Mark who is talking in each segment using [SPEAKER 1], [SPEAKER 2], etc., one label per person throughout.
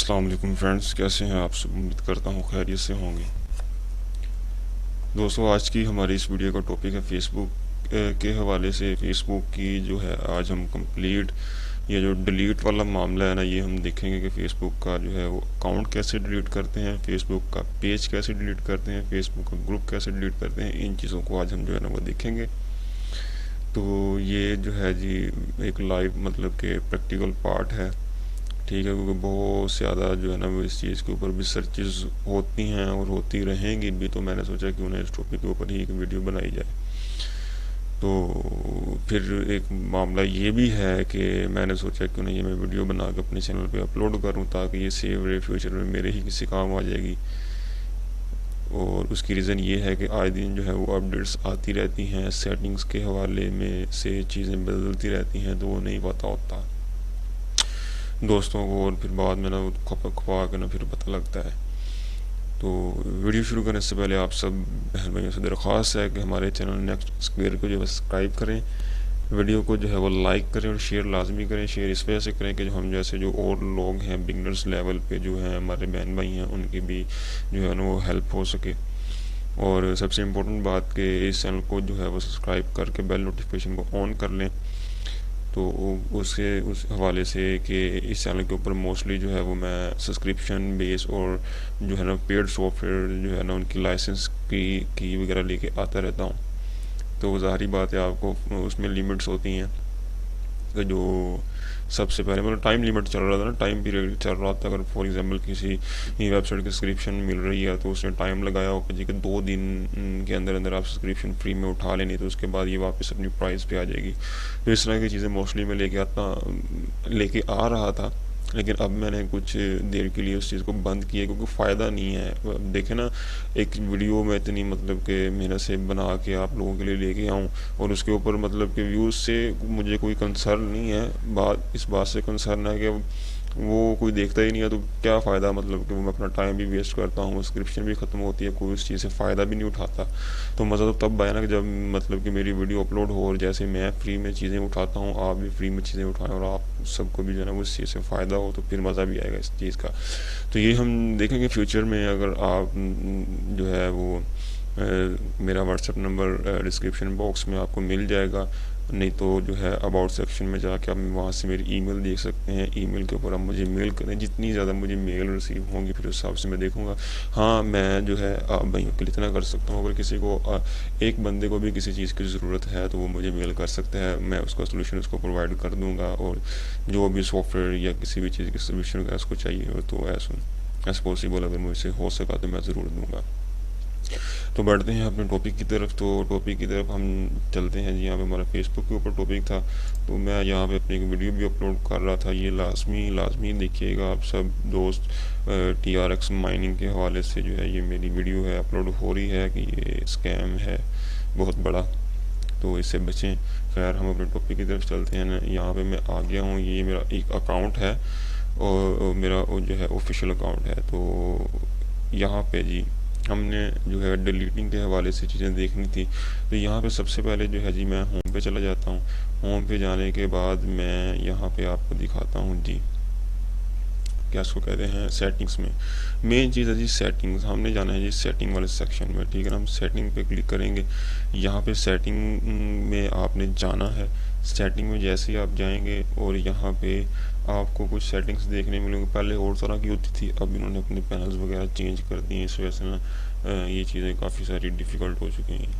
[SPEAKER 1] अस्सलाम वालेकुम फ्रेंड्स, कैसे हैं आप सब। उम्मीद करता हूँ खैरियत से होंगे। दोस्तों, आज की हमारी इस वीडियो का टॉपिक है फेसबुक के हवाले से। फेसबुक की जो है आज हम कंप्लीट ये जो डिलीट वाला मामला है ना, ये हम देखेंगे कि फेसबुक का जो है वो अकाउंट कैसे डिलीट करते हैं, फेसबुक का पेज कैसे डिलीट करते हैं, फेसबुक का ग्रुप कैसे डिलीट करते हैं। इन चीज़ों को आज हम जो है ना वो देखेंगे। तो ये जो है जी एक लाइव मतलब के प्रैक्टिकल पार्ट है, ठीक है, क्योंकि बहुत ज़्यादा जो है ना वो इस चीज़ के ऊपर भी सर्चेज होती हैं और होती रहेंगी भी। तो मैंने सोचा कि उन्हें इस टॉपिक के ऊपर ही एक वीडियो बनाई जाए। तो फिर एक मामला ये भी है कि मैंने सोचा कि उन्हें ये मैं वीडियो बना के अपने चैनल पे अपलोड करूं, ताकि ये सेव रहे, फ्यूचर में मेरे ही किसी काम आ जाएगी। और उसकी रीज़न ये है कि आए दिन जो है वो अपडेट्स आती रहती हैं, सेटिंग्स के हवाले में से चीज़ें बदलती रहती हैं, तो वो नहीं पता होता दोस्तों को, और फिर बाद में ना खपा के ना फिर पता लगता है। तो वीडियो शुरू करने से पहले आप सब बहन भाइयों से दरख्वास्त है कि हमारे चैनल नेक्स्ट स्क्वायर को जो है सब्सक्राइब करें, वीडियो को जो है वो लाइक करें और शेयर लाजमी करें। शेयर इस वजह से करें कि जो हम जैसे जो और लोग हैं बिगनर्स लेवल पे जो हैं हमारे बहन भाई हैं, उनकी भी जो है ना वो हेल्प हो सके। और सबसे इम्पोर्टेंट बात कि इस चैनल को जो है वो सब्सक्राइब करके बेल नोटिफिकेशन को ऑन कर लें। तो उसके उस हवाले से कि इस चैनल के ऊपर मोस्टली जो है वो मैं सब्सक्रिप्शन बेस और जो है ना पेड सॉफ्टवेयर जो है ना उनकी लाइसेंस की वगैरह लेके आता रहता हूँ। तो ज़ाहिर बात है आपको उसमें लिमिट्स होती हैं कि जो सबसे पहले मतलब टाइम लिमिट चल रहा था ना, टाइम पीरियड चल रहा था। अगर फॉर एग्जांपल किसी वेबसाइट की सब्सक्रिप्शन मिल रही है तो उसने टाइम लगाया हो कि जी कि 2 दिन के अंदर अंदर आप सब्सक्रिप्शन फ्री में उठा लेनी, तो उसके बाद ये वापस अपनी प्राइस पे आ जाएगी। तो इस तरह की चीज़ें मोस्टली मैं लेके आ रहा था, लेकिन अब मैंने कुछ देर के लिए उस चीज़ को बंद किया क्योंकि फ़ायदा नहीं है। अब देखें ना, एक वीडियो में इतनी मतलब कि मेहनत से बना के आप लोगों के लिए लेके आऊँ और उसके ऊपर मतलब कि व्यूज़ से मुझे कोई कंसर्न नहीं है। इस बात से कंसर्न है कि वो कोई देखता ही नहीं है, तो क्या फ़ायदा, मतलब कि वो मैं अपना टाइम भी वेस्ट करता हूँ, सब्सक्रिप्शन भी ख़त्म होती है, कोई उस चीज़ से फ़ायदा भी नहीं उठाता। तो मज़ा तो तब आया ना कि जब मतलब कि मेरी वीडियो अपलोड हो और जैसे मैं फ्री में चीज़ें उठाता हूँ, आप भी फ्री में चीज़ें उठाएं और आप सबको भी जो है ना उस चीज़ से फ़ायदा हो, तो फिर मज़ा भी आएगा इस चीज़ का। तो ये हम देखेंगे फ्यूचर में। अगर आप जो है वो मेरा व्हाट्सएप नंबर डिस्क्रिप्शन बॉक्स में आपको मिल जाएगा, नहीं तो जो है अबाउट सेक्शन में जाके आप वहाँ से मेरी ईमेल देख सकते हैं। ईमेल के ऊपर आप मुझे मेल करें, जितनी ज़्यादा मुझे मेल रिसीव होंगी फिर उस हिसाब से मैं देखूँगा। हाँ, मैं जो है आप भाइयों के लिए इतना कर सकता हूँ, अगर किसी को एक बंदे को भी किसी चीज़ की ज़रूरत है तो वो मुझे मेल कर सकता है, मैं उसका सोल्यूशन उसको प्रोवाइड कर दूँगा। और जो भी सॉफ्टवेयर या किसी भी चीज़ की सोल्यूशन का उसको चाहिए हो तो एज पॉसिबल अगर मुझसे हो सका तो मैं ज़रूर दूँगा। तो बढ़ते हैं अपने टॉपिक की तरफ। तो टॉपिक की तरफ हम चलते हैं जी। यहाँ पे हमारा फेसबुक के ऊपर टॉपिक था, तो मैं यहाँ पे अपनी एक वीडियो भी अपलोड कर रहा था। ये लाजमी देखिएगा आप सब दोस्त। TRX माइनिंग के हवाले से जो है ये मेरी वीडियो है अपलोड हो रही है कि ये स्कैम है बहुत बड़ा, तो इससे बचें। खैर, हम अपने टॉपिक की तरफ चलते हैं ना। यहाँ पे मैं आ गया हूँ, ये मेरा एक अकाउंट है और मेरा जो है ऑफिशियल अकाउंट है। तो यहाँ पे जी हमने जो है डिलीटिंग के हवाले से चीज़ें देखनी थी। तो यहाँ पे सबसे पहले जो है जी मैं होम पे चला जाता हूँ। होम पे जाने के बाद मैं यहाँ पे आपको दिखाता हूँ जी, क्या इसको कहते हैं, सेटिंग्स में। मेन चीज़ है जी सेटिंग्स। हमने जाना है जी सेटिंग वाले सेक्शन में, ठीक है ना। हम सेटिंग पे क्लिक करेंगे। यहाँ पे सेटिंग में आपने जाना है। सेटिंग में जैसे ही आप जाएंगे और यहाँ पे आपको कुछ सेटिंग्स देखने मिलेंगे। पहले और तरह की होती थी, अब इन्होंने अपने पैनल्स वगैरह चेंज कर दिए, इस वजह से ना ये चीज़ें काफ़ी सारी डिफ़िकल्ट हो चुकी हैं।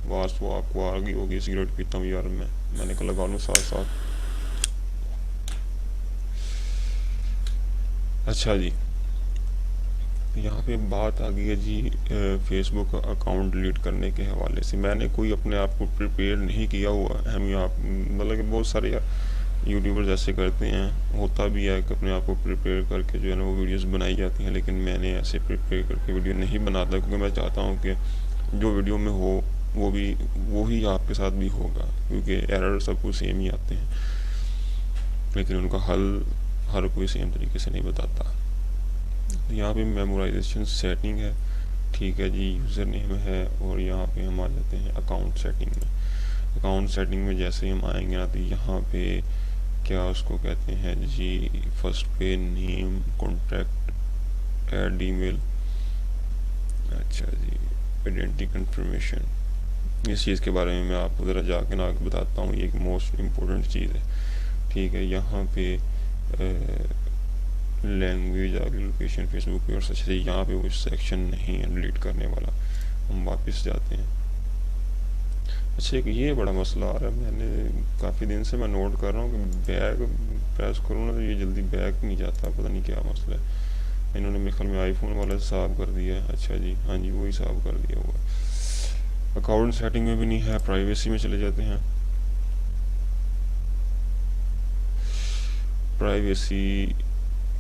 [SPEAKER 1] आवाज़ तो आपको आ गई होगी, सिगरेट पीता हूँ यार मैंने कहा लगा लूँ साथ साथ। अच्छा जी, यहाँ पे बात आ गई है जी फेसबुक अकाउंट डिलीट करने के हवाले से। मैंने कोई अपने आप को प्रिपेयर नहीं किया हुआ है। हम यहाँ मतलब कि बहुत सारे यूट्यूबर्स ऐसे करते हैं, होता भी है कि अपने आप को प्रिपेयर करके जो है ना वो वीडियोस बनाई जाती हैं, लेकिन मैंने ऐसे प्रिपेयर करके वीडियो नहीं बनाता, क्योंकि मैं चाहता हूँ कि जो वीडियो में हो वो ही आपके साथ भी होगा, क्योंकि एरर सबको सेम ही आते हैं, लेकिन उनका हल हर कोई सेम तरीके से नहीं बताता। यहाँ पे मेमोराइजेशन सेटिंग है, ठीक है जी, यूज़र नेम है, और यहाँ पे हम आ जाते हैं अकाउंट सेटिंग में। अकाउंट सेटिंग में जैसे ही हम आएंगे ना, तो यहाँ पे क्या उसको कहते हैं जी, फर्स्ट पे नेम, कॉन्टैक्ट, ऐड ईमेल, अच्छा जी, आइडेंटिटी कंफर्मेशन। इस चीज़ के बारे में मैं आपको ज़रा जाके ना आगे बताता हूँ, ये एक मोस्ट इम्पोर्टेंट चीज़ है। ठीक है, यहाँ पे लैंग्वेज आ गई, लोकेशन, फेसबुक पे और सच से यहाँ पे वो सेक्शन नहीं है डिलीट करने वाला। हम वापस जाते हैं। अच्छा, एक ये बड़ा मसला आ रहा है, मैंने काफ़ी दिन से मैं नोट कर रहा हूँ कि बैक प्रेस करूँ ना तो ये जल्दी बैक नहीं जाता, पता नहीं क्या मसला है। इन्होंने मेरे ख्याल में आईफोन वाला साफ कर दिया है। अच्छा जी, हाँ जी, वही साफ कर दिया हुआ है। अकाउंट सेटिंग में भी नहीं है, प्राइवेसी में चले जाते हैं। प्राइवेसी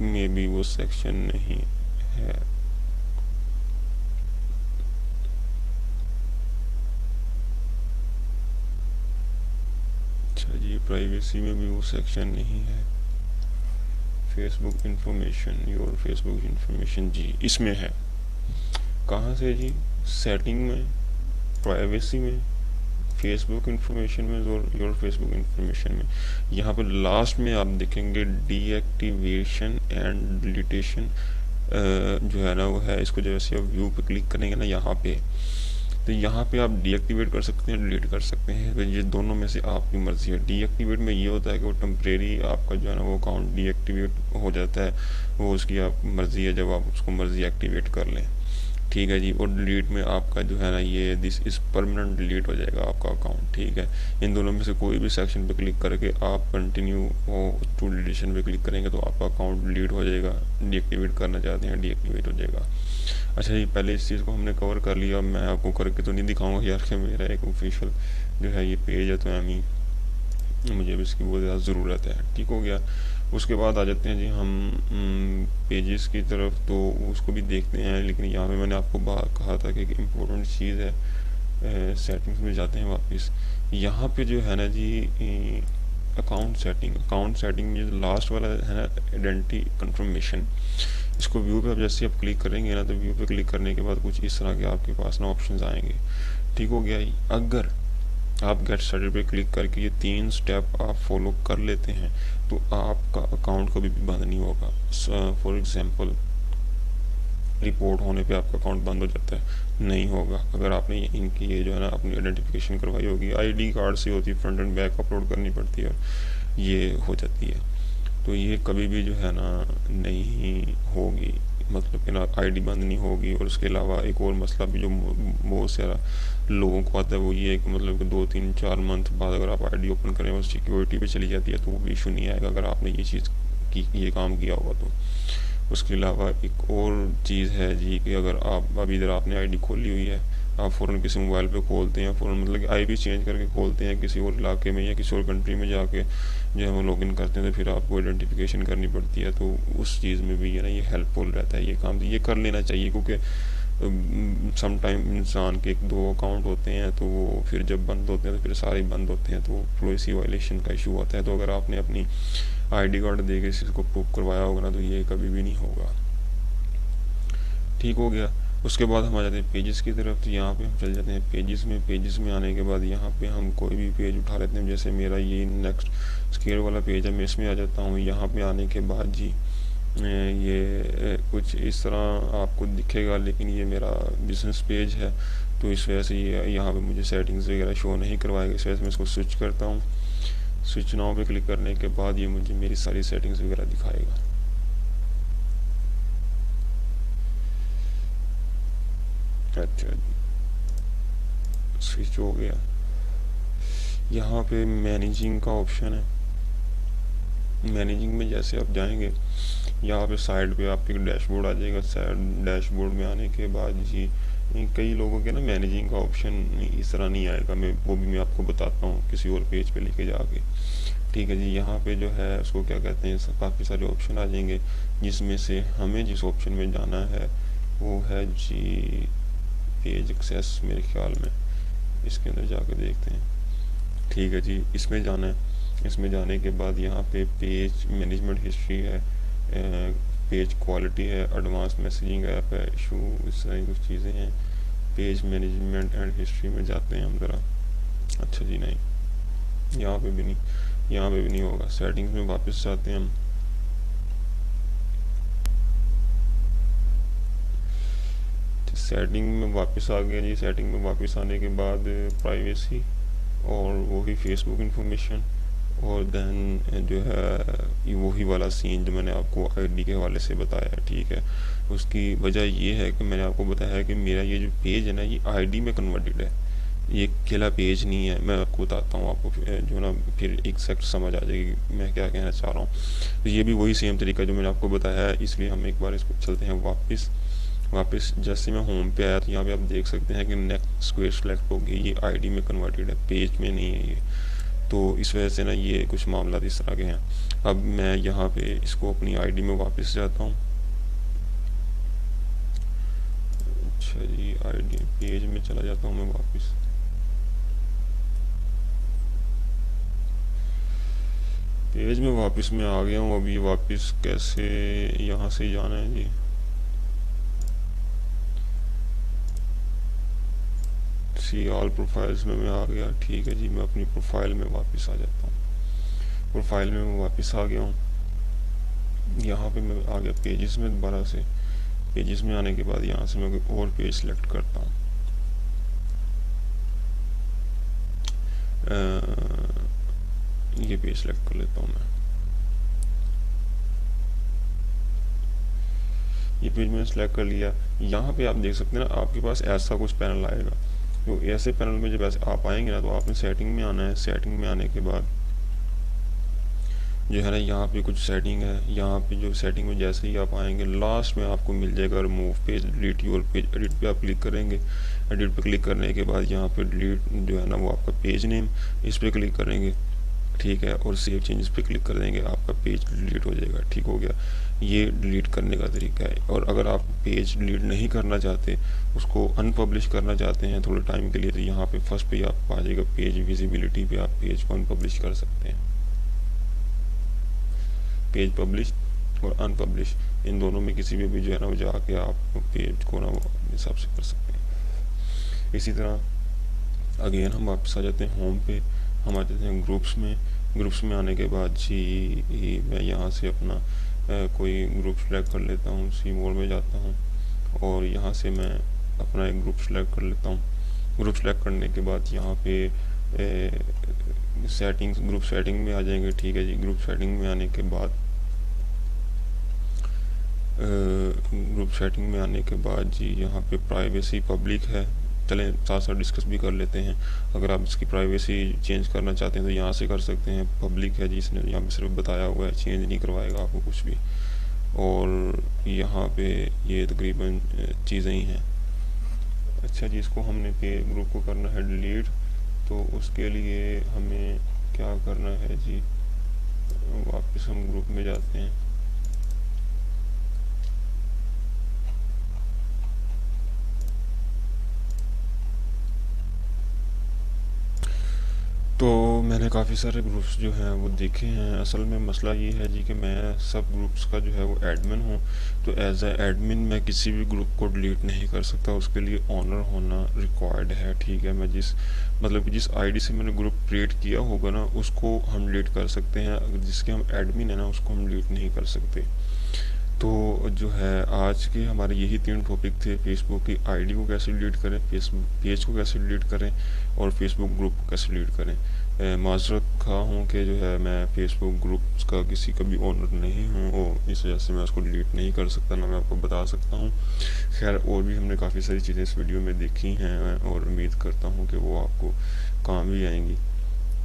[SPEAKER 1] में भी वो सेक्शन नहीं है। अच्छा जी, प्राइवेसी में भी वो सेक्शन नहीं है। Facebook information, your Facebook information, जी इसमें है। कहाँ से जी? सेटिंग में, प्राइवेसी में, फेसबुक इंफॉर्मेशन में, योर फेसबुक इंफॉर्मेशन में। यहाँ पर लास्ट में आप देखेंगे डीएक्टिवेशन एंड डिलीटेशन जो है ना वो है। इसको जैसे आप व्यू पे क्लिक करेंगे ना यहाँ पे, तो यहाँ पे आप डीएक्टिवेट कर सकते हैं, डिलीट कर सकते हैं। तो ये दोनों में से आपकी मर्ज़ी है। डीएक्टिवेट में ये होता है कि वो टेम्परेरी आपका जो है ना वो अकाउंट डीएक्टिवेट हो जाता है, वो उसकी आप मर्ज़ी है, जब आप उसको मर्ज़ी एक्टिवेट कर लें। ठीक है जी। और डिलीट में आपका जो है ना ये दिस इज़ परमानेंट डिलीट हो जाएगा आपका अकाउंट। ठीक है, इन दोनों में से कोई भी सेक्शन पे क्लिक करके आप कंटिन्यू टू डिलीशन पे क्लिक करेंगे तो आपका अकाउंट डिलीट हो जाएगा। डीएक्टिवेट करना चाहते हैं, डीएक्टिवेट हो जाएगा। अच्छा जी, पहले इस चीज़ को हमने कवर कर लिया। मैं आपको करके तो नहीं दिखाऊंगा यार कि मेरा एक ऑफिशियल जो है ये पेज है, तो एम मुझे भी इसकी बहुत ज़्यादा ज़रूरत है। ठीक हो गया। उसके बाद आ जाते हैं जी हम पेजेस की तरफ, तो उसको भी देखते हैं। लेकिन यहाँ पे मैंने आपको कहा था कि एक इम्पोर्टेंट चीज़ है। सेटिंग्स में जाते हैं वापस। यहाँ पे जो है ना जी अकाउंट सेटिंग में जो लास्ट वाला है ना आइडेंटिटी कंफर्मेशन, इसको व्यू पे जैसे आप क्लिक करेंगे ना, तो व्यू पे क्लिक करने के बाद कुछ इस तरह के आपके पास ना ऑप्शंस आएंगे। ठीक हो गया। अगर आप गेट स्टार्टेड पे क्लिक करके ये 3 स्टेप आप फॉलो कर लेते हैं तो आपका अकाउंट कभी भी बंद नहीं होगा। फॉर एग्जांपल, रिपोर्ट होने पे आपका अकाउंट बंद हो जाता है, नहीं होगा। अगर आपने इनकी ये जो है ना अपनी आइडेंटिफिकेशन करवाई होगी, आईडी कार्ड से होती है, फ्रंट एंड बैक अपलोड करनी पड़ती है, ये हो जाती है, तो ये कभी भी जो है ना नहीं होगी, मतलब कि ना आईडी बंद नहीं होगी। और उसके अलावा एक और मसला भी जो बहुत सारा लोगों को आता है वो ये है कि मतलब कि 2-3-4 मंथ बाद अगर आप आईडी ओपन करें और सिक्योरिटी पे चली जाती है तो वो भी इशू नहीं आएगा अगर आपने ये चीज़ की ये काम किया होगा तो। उसके अलावा एक और चीज़ है जी कि अगर आप अभी इधर आपने आईडी खोली हुई है, आप फ़ौरन किसी मोबाइल पे खोलते हैं, फ़ौरन मतलब कि आईपी चेंज करके खोलते हैं किसी और इलाके में या किसी और कंट्री में जाके जो है वो लॉगिन करते हैं, तो फिर आपको आइडेंटिफिकेशन करनी पड़ती है। तो उस चीज़ में भी ये ना ये हेल्पफुल रहता है ये काम, ये कर लेना चाहिए। क्योंकि सम टाइम इंसान के 1-2 अकाउंट होते हैं तो वो फिर जब बंद होते हैं तो फिर सारे बंद होते हैं, तो प्राइवेसी वायलेशन का इशू होता है। तो अगर आपने अपनी आईडी कार्ड दे के इसको प्रूव करवाया होगा ना तो ये कभी भी नहीं होगा। ठीक हो गया। उसके बाद हम आ जाते हैं पेजेस की तरफ। तो यहाँ पे हम चल जाते हैं पेजेस में आने के बाद यहाँ पे हम कोई भी पेज उठा लेते हैं। जैसे मेरा ये नेक्स्ट स्केल वाला पेज है, मैं इसमें आ जाता हूँ। यहाँ पे आने के बाद जी ये कुछ इस तरह आपको दिखेगा, लेकिन ये मेरा बिजनेस पेज है तो इस वजह से ये यहाँ पे मुझे सेटिंग्स वगैरह शो नहीं करवाएगा। इस वजह से मैं इसको स्विच करता हूँ। स्विच नाउ पे क्लिक करने के बाद ये मुझे मेरी सारी सेटिंग्स वगैरह दिखाएगा। अच्छा जी, स्विच हो गया। यहाँ पे मैनेजिंग का ऑप्शन है। मैनेजिंग में जैसे आप जाएंगे यहाँ पे साइड पे आपके डैशबोर्ड आ जाएगा। डैशबोर्ड में आने के बाद जी कई लोगों के ना मैनेजिंग का ऑप्शन इस तरह नहीं आएगा, वो भी मैं आपको बताता हूँ किसी और पेज पे लेके जाके। ठीक है जी। यहाँ पे जो है उसको क्या कहते हैं, काफ़ी सारे ऑप्शन आ जाएंगे जिसमें से हमें जिस ऑप्शन में जाना है वो है जी पेज एक्सेस, मेरे ख्याल में इसके अंदर जाकर देखते हैं। ठीक है जी, इसमें जाना है। इसमें जाने के बाद यहाँ पे पेज मैनेजमेंट हिस्ट्री है, पेज क्वालिटी है, एडवांस मैसेजिंग ऐप है, इशू, इस तरह कुछ चीज़ें हैं। पेज मैनेजमेंट एंड हिस्ट्री में जाते हैं हम ज़रा। अच्छा जी, नहीं यहाँ पे भी नहीं। यहाँ पे भी नहीं होगा। सेटिंग्स में वापस जाते हैं हम, सेटिंग में वापस आ गया जी। सेटिंग में वापस आने के बाद प्राइवेसी और वही फेसबुक इंफॉर्मेशन, और देन जो है वही वाला सीन जो मैंने आपको आईडी के हवाले से बताया है, ठीक है। उसकी वजह ये है कि मैंने आपको बताया है कि मेरा ये जो पेज है ना, ये आईडी में कन्वर्टेड है, ये अकेला पेज नहीं है। मैं आपको बताता हूँ, आपको जो ना फिर एग्जैक्ट समझ आ जाएगी मैं क्या कहना चाह रहा हूँ। तो ये भी वही सेम तरीका जो मैंने आपको बताया है, इसलिए हम एक बार इसको चलते हैं वापस जैसे मैं होम पे आया तो यहाँ पे आप देख सकते हैं कि नेक्स्ट स्क्वेयर सेलेक्ट होगी, ये आईडी में कन्वर्टेड है, पेज में नहीं है ये। तो इस वजह से ना ये कुछ मामला इस तरह के हैं। अब मैं यहाँ पे इसको अपनी आईडी में वापस जाता हूँ। अच्छा जी, आईडी पेज में चला जाता हूँ मैं वापस। पेज में वापस मैं आ गया हूँ। अभी वापस कैसे यहाँ से जाना है जी? सी ऑल प्रोफाइल्स में मैं आ गया, ठीक है जी। मैं अपनी प्रोफाइल में वापस आ जाता हूँ। प्रोफाइल में मैं वापस आ गया हूँ। यहाँ पे मैं आ गया पेजेस में दोबारा से। पेजेस में आने के बाद यहाँ से मैं कोई और पेज सेलेक्ट करता हूँ। ये पेज सेलेक्ट कर लेता हूँ मैं। ये पेज मैंने सेलेक्ट कर लिया। यहाँ पे आप देख सकते हैं ना, आपके पास ऐसा कुछ पैनल आएगा। तो ऐसे पैनल में जब ऐसे आप आएंगे ना, तो आपने सेटिंग में आना है। सेटिंग में आने के बाद जो है ना, यहाँ पे कुछ सेटिंग है। यहाँ पे जो सेटिंग में जैसे ही आप आएंगे, लास्ट में आपको मिल जाएगा remove page, delete your page. Edit पे आप क्लिक करेंगे। एडिट पे क्लिक करने के बाद यहाँ पे डिलीट जो है ना, वो आपका पेज नेम, इस पर क्लिक करेंगे, ठीक है। और सेव चेंजेस पे क्लिक कर देंगे, आपका पेज डिलीट हो जाएगा, ठीक हो गया। ये डिलीट करने का तरीका है। और अगर आप पेज डिलीट नहीं करना चाहते, उसको अनपब्लिश करना चाहते हैं थोड़े टाइम के लिए, तो यहाँ पे फर्स्ट पे आप आ जाएगा पेज विजिबिलिटी पे, आप पेज को अनपब्लिश कर सकते हैं। पेज पब्लिश और अनपब्लिश, इन दोनों में किसी भी जो है ना, वो जाके आप पेज को ना वो हिसाब से कर सकते हैं। इसी तरह अगेन हम वापस आ जाते हैं होम पे। हम आ जाते हैं ग्रुप्स में। ग्रुप्स में आने के बाद जी मैं यहाँ से अपना कोई ग्रुप सेलेक्ट कर लेता हूँ। सी मोड में जाता हूँ और यहाँ से मैं अपना एक ग्रुप सेलेक्ट कर लेता हूँ। ग्रुप सेलेक्ट करने के बाद यहाँ पे सेटिंग्स, ग्रुप सेटिंग में आ जाएंगे, ठीक है जी। ग्रुप सेटिंग में आने के बाद ग्रुप सेटिंग में आने के बाद जी यहाँ पे प्राइवेसी पब्लिक है। चलें साथ साथ डिस्कस भी कर लेते हैं। अगर आप इसकी प्राइवेसी चेंज करना चाहते हैं तो यहाँ से कर सकते हैं। पब्लिक है जी, इसने यहाँ पे सिर्फ बताया हुआ है, चेंज नहीं करवाएगा आपको कुछ भी। और यहाँ पे ये तकरीबन चीज़ें ही हैं। अच्छा जी, इसको हमने पे ग्रुप को करना है डिलीट, तो उसके लिए हमें क्या करना है जी, वापस हम ग्रुप में जाते हैं। तो मैंने काफ़ी सारे ग्रुप्स जो हैं वो देखे हैं। असल में मसला ये है जी कि मैं सब ग्रुप्स का जो है वो एडमिन हूँ। तो एज ए एडमिन मैं किसी भी ग्रुप को डिलीट नहीं कर सकता, उसके लिए ऑनर होना रिक्वायर्ड है, ठीक है। मैं जिस आईडी से मैंने ग्रुप क्रिएट किया होगा ना, उसको हम डिलीट कर सकते हैं। अगर जिसके हम एडमिन है ना, उसको हम डिलीट नहीं कर सकते। तो जो है आज के हमारे यही 3 टॉपिक थे। फेसबुक की आईडी को कैसे डिलीट करें, फेसबुक पेज को कैसे डिलीट करें, और फेसबुक ग्रुप को कैसे डिलीट करें। माजरत खा हूँ कि जो है मैं फेसबुक ग्रुप्स का किसी का भी ओनर नहीं हूँ, और इस वजह से मैं उसको डिलीट नहीं कर सकता, ना मैं आपको बता सकता हूँ। खैर, और भी हमने काफ़ी सारी चीज़ें इस वीडियो में देखी हैं, और उम्मीद करता हूँ कि वो आपको काम भी आएंगी।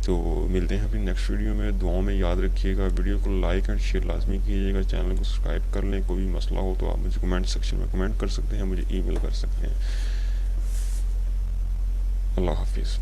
[SPEAKER 1] तो मिलते हैं अपनी नेक्स्ट वीडियो में। दुआओं में याद रखिएगा। वीडियो को लाइक एंड शेयर लाजमी कीजिएगा। चैनल को सब्सक्राइब कर लें। कोई भी मसला हो तो आप मुझे कमेंट सेक्शन में कमेंट कर सकते हैं, मुझे ईमेल कर सकते हैं। अल्लाह हाफिज़।